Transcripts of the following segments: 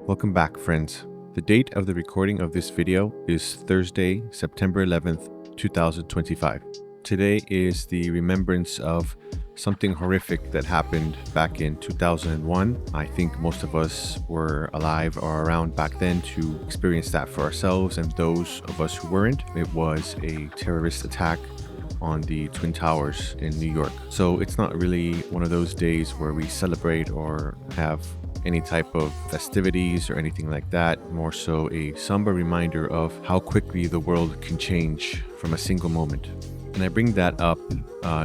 Welcome back, friends. The date of the recording of this video is Thursday, September 11th, 2025. Today is the remembrance of something horrific that happened back in 2001. I think most of us were alive or around back then to experience that for ourselves, and those of us who weren't, it was a terrorist attack on the Twin Towers in New York. So it's not really one of those days where we celebrate or have any type of festivities or anything like that. More so a somber reminder of how quickly the world can change from a single moment. And I bring that up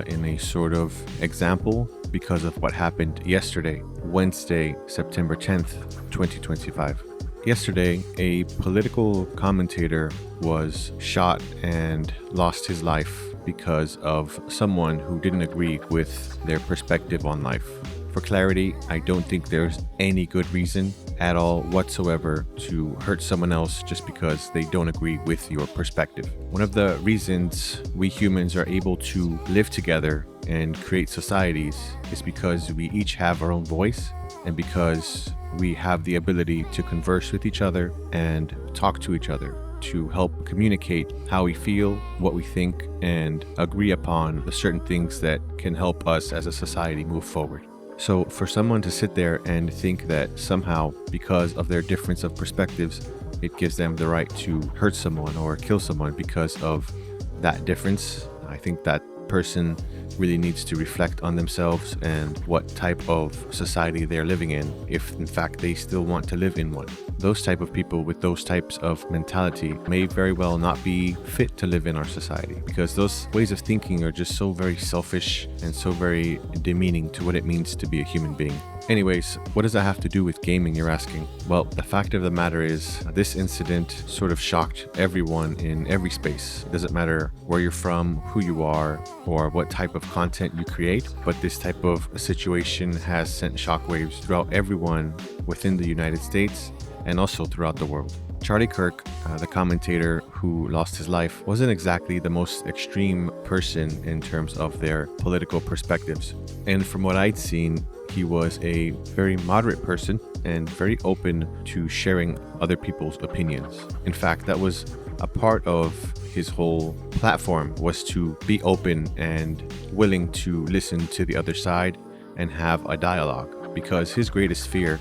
in a sort of example because of what happened yesterday, Wednesday, September 10th, 2025. Yesterday, a political commentator was shot and lost his life because of someone who didn't agree with their perspective on life. For clarity, I don't think there's any good reason at all whatsoever to hurt someone else just because they don't agree with your perspective. One of the reasons we humans are able to live together and create societies is because we each have our own voice and because we have the ability to converse with each other and talk to each other to help communicate how we feel, what we think, and agree upon the certain things that can help us as a society move forward. So for someone to sit there and think that somehow because of their difference of perspectives, it gives them the right to hurt someone or kill someone because of that difference, I think that person really needs to reflect on themselves and what type of society they're living in, if in fact they still want to live in one. Those type of people with those types of mentality may very well not be fit to live in our society because those ways of thinking are just so very selfish and so very demeaning to what it means to be a human being. Anyways, what does that have to do with gaming, you're asking? Well, the fact of the matter is this incident sort of shocked everyone in every space. It doesn't matter where you're from, who you are, or what type of content you create, but this type of situation has sent shockwaves throughout everyone within the United States and also throughout the world. Charlie Kirk, the commentator who lost his life, wasn't exactly the most extreme person in terms of their political perspectives. And from what I'd seen, he was a very moderate person and very open to sharing other people's opinions. In fact, that was a part of his whole platform, was to be open and willing to listen to the other side and have a dialogue, because his greatest fear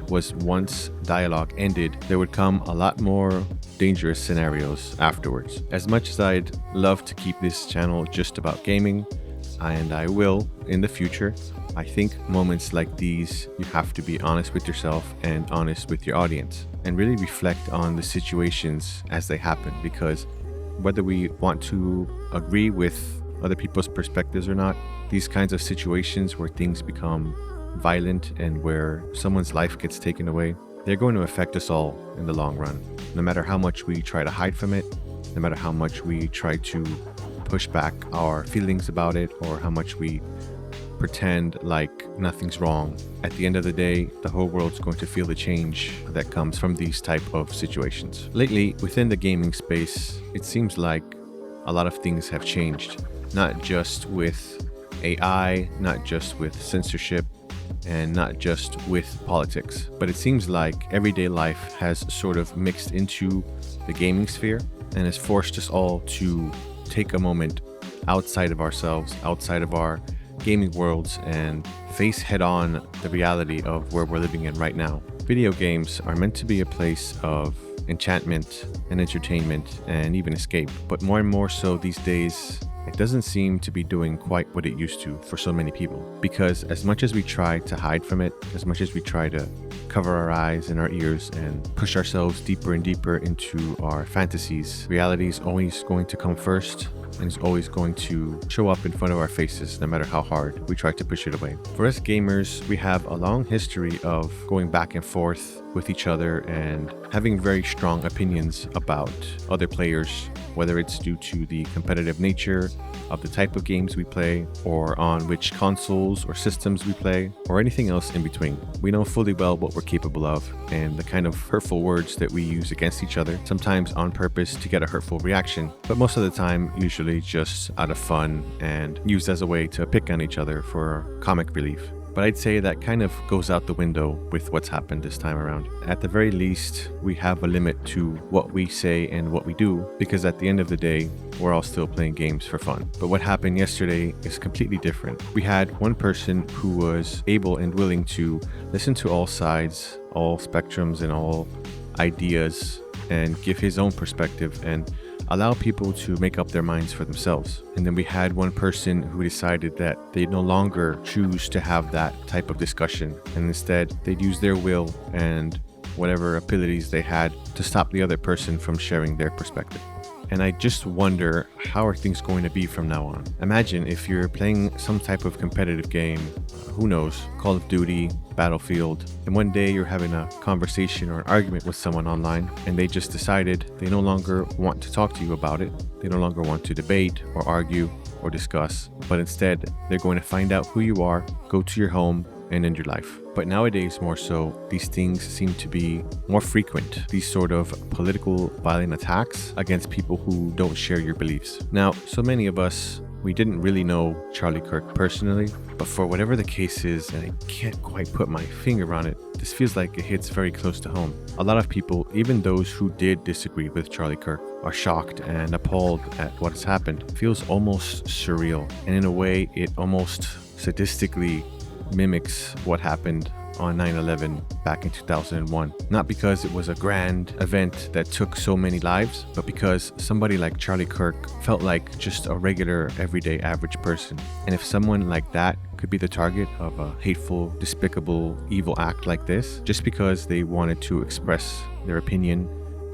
was once dialogue ended, there would come a lot more dangerous scenarios afterwards. As much as I'd love to keep this channel just about gaming, and I will in the future, I think moments like these, you have to be honest with yourself and honest with your audience and really reflect on the situations as they happen, because whether we want to agree with other people's perspectives or not, these kinds of situations where things become violent and where someone's life gets taken away, they're going to affect us all in the long run. No matter how much we try to hide from it, no matter how much we try to push back our feelings about it, or how much we pretend like nothing's wrong, at the end of the day, the whole world's going to feel the change that comes from these type of situations. Lately, within the gaming space, it seems like a lot of things have changed, not just with AI, not just with censorship, and not just with politics, but it seems like everyday life has sort of mixed into the gaming sphere and has forced us all to take a moment outside of ourselves, outside of our gaming worlds, and face head-on the reality of where we're living in right now. Video games are meant to be a place of enchantment and entertainment and even escape, but more and more so these days, it doesn't seem to be doing quite what it used to for so many people. Because as much as we try to hide from it, as much as we try to cover our eyes and our ears and push ourselves deeper and deeper into our fantasies, reality is always going to come first and is always going to show up in front of our faces no matter how hard we try to push it away. For us gamers, we have a long history of going back and forth with each other and having very strong opinions about other players, whether it's due to the competitive nature of the type of games we play, or on which consoles or systems we play, or anything else in between. We know fully well what we're capable of and the kind of hurtful words that we use against each other, sometimes on purpose to get a hurtful reaction, but most of the time usually just out of fun and used as a way to pick on each other for comic relief. But I'd say that kind of goes out the window with what's happened this time around. At the very least, we have a limit to what we say and what we do, because at the end of the day, we're all still playing games for fun. But what happened yesterday is completely different. We had one person who was able and willing to listen to all sides, all spectrums, and all ideas, and give his own perspective and allow people to make up their minds for themselves. And then we had one person who decided that they no longer choose to have that type of discussion, and instead they'd use their will and whatever abilities they had to stop the other person from sharing their perspective. And I just wonder, how are things going to be from now on? Imagine if you're playing some type of competitive game, who knows, Call of Duty, Battlefield, and one day you're having a conversation or an argument with someone online, and they just decided they no longer want to talk to you about it. They no longer want to debate or argue or discuss, but instead they're going to find out who you are, go to your home, and end your life. But nowadays, more so, these things seem to be more frequent, these sort of political violent attacks against people who don't share your beliefs. Now, so many of us, we didn't really know Charlie Kirk personally, but for whatever the case is, and I can't quite put my finger on it, this feels like it hits very close to home. A lot of people, even those who did disagree with Charlie Kirk, are shocked and appalled at what has happened. It feels almost surreal, and in a way, it almost sadistically mimics what happened on 9/11 back in 2001. Not because it was a grand event that took so many lives, but because somebody like Charlie Kirk felt like just a regular, everyday, average person. And if someone like that could be the target of a hateful, despicable, evil act like this, just because they wanted to express their opinion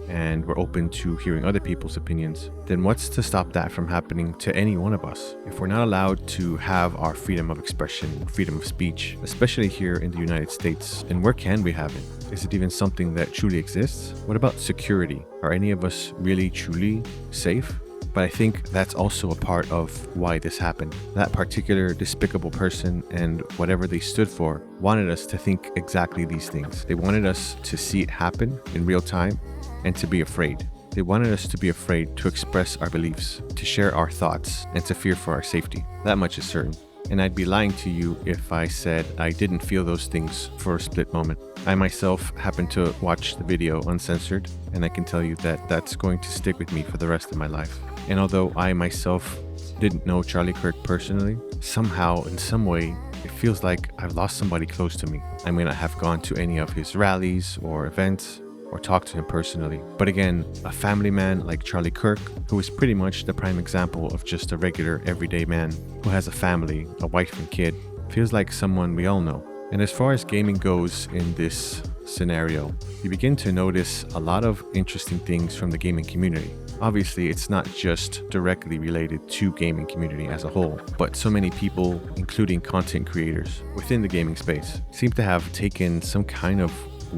and we're open to hearing other people's opinions, then what's to stop that from happening to any one of us? If we're not allowed to have our freedom of expression, freedom of speech, especially here in the United States, then where can we have it? Is it even something that truly exists? What about security? Are any of us really truly safe? But I think that's also a part of why this happened. That particular despicable person and whatever they stood for wanted us to think exactly these things. They wanted us to see it happen in real time and to be afraid. They wanted us to be afraid to express our beliefs, to share our thoughts, and to fear for our safety. That much is certain. And I'd be lying to you if I said I didn't feel those things for a split moment. I myself happened to watch the video uncensored, and I can tell you that that's going to stick with me for the rest of my life. And although I myself didn't know Charlie Kirk personally, somehow, in some way, it feels like I've lost somebody close to me. I may not have gone to any of his rallies or events, or talk to him personally. But again, a family man like Charlie Kirk, who is pretty much the prime example of just a regular everyday man who has a family, a wife and kid, feels like someone we all know. And as far as gaming goes in this scenario, you begin to notice a lot of interesting things from the gaming community. Obviously, it's not just directly related to gaming community as a whole, but so many people, including content creators within the gaming space, seem to have taken some kind of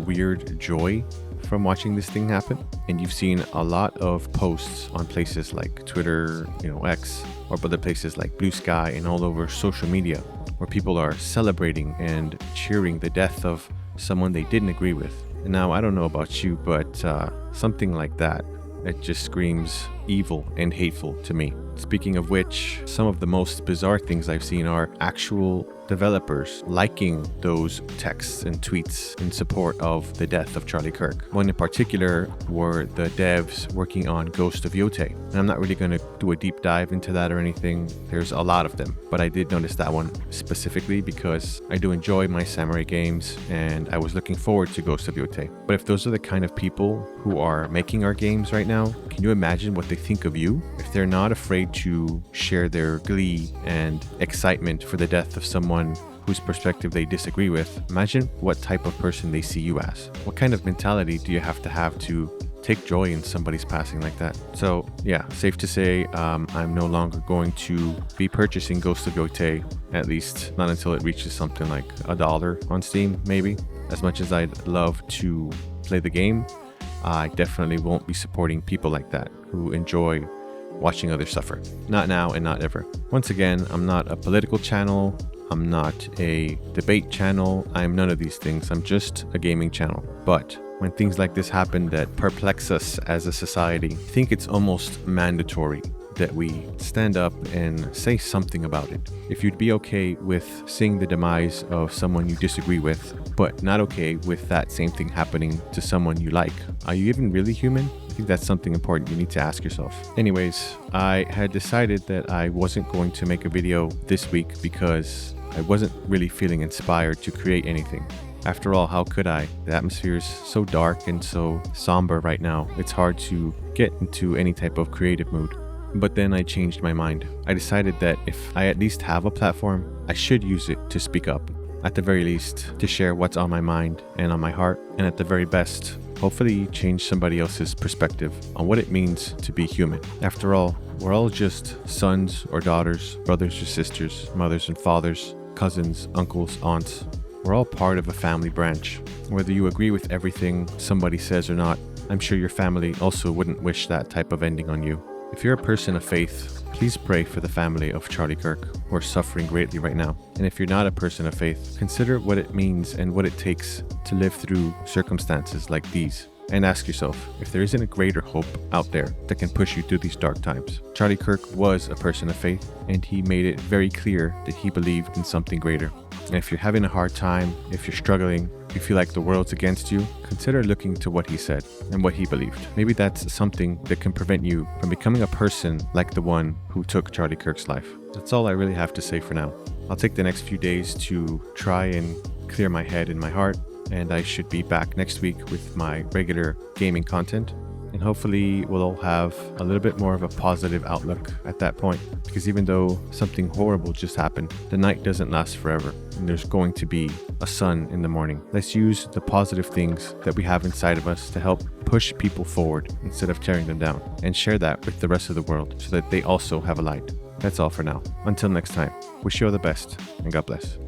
weird joy from watching this thing happen. And you've seen a lot of posts on places like Twitter, X, or other places like Blue Sky and all over social media, where people are celebrating and cheering the death of someone they didn't agree with. And now, I don't know about you, but something like that, it just screams evil and hateful to me. Speaking of which, some of the most bizarre things I've seen are actual developers liking those texts and tweets in support of the death of Charlie Kirk. One in particular were the devs working on Ghost of Yotei. And I'm not really going to do a deep dive into that or anything. There's a lot of them, but I did notice that one specifically because I do enjoy my samurai games and I was looking forward to Ghost of Yotei. But if those are the kind of people who are making our games right now, can you imagine what they think of you? If they're not afraid to share their glee and excitement for the death of someone whose perspective they disagree with, imagine what type of person they see you as. What kind of mentality do you have to take joy in somebody's passing like that? So yeah, safe to say I'm no longer going to be purchasing Ghost of Yotei, at least not until it reaches something like $1 on Steam, maybe. As much as I'd love to play the game, I definitely won't be supporting people like that who enjoy watching others suffer. Not now and not ever. Once again, I'm not a political channel. I'm not a debate channel. I'm none of these things. I'm just a gaming channel. But when things like this happen that perplex us as a society, I think it's almost mandatory that we stand up and say something about it. If you'd be okay with seeing the demise of someone you disagree with, but not okay with that same thing happening to someone you like, are you even really human? I think that's something important you need to ask yourself. Anyways, I had decided that I wasn't going to make a video this week because I wasn't really feeling inspired to create anything. After all, how could I? The atmosphere is so dark and so somber right now. It's hard to get into any type of creative mood. But then I changed my mind. I decided that if I at least have a platform, I should use it to speak up. At the very least, to share what's on my mind and on my heart. And at the very best, hopefully change somebody else's perspective on what it means to be human. After all, we're all just sons or daughters, brothers or sisters, mothers and fathers, cousins, uncles, aunts. We're all part of a family branch. Whether you agree with everything somebody says or not, I'm sure your family also wouldn't wish that type of ending on you. If you're a person of faith, please pray for the family of Charlie Kirk, who are suffering greatly right now. And if you're not a person of faith, consider what it means and what it takes to live through circumstances like these. And ask yourself if there isn't a greater hope out there that can push you through these dark times. Charlie Kirk was a person of faith, and he made it very clear that he believed in something greater. And if you're having a hard time, if you're struggling, you feel like the world's against you, consider looking to what he said and what he believed. Maybe that's something that can prevent you from becoming a person like the one who took Charlie Kirk's life. That's all I really have to say for now. I'll take the next few days to try and clear my head and my heart, and I should be back next week with my regular gaming content. And hopefully we'll all have a little bit more of a positive outlook at that point. Because even though something horrible just happened, the night doesn't last forever. And there's going to be a sun in the morning. Let's use the positive things that we have inside of us to help push people forward instead of tearing them down. And share that with the rest of the world so that they also have a light. That's all for now. Until next time, wish you all the best and God bless.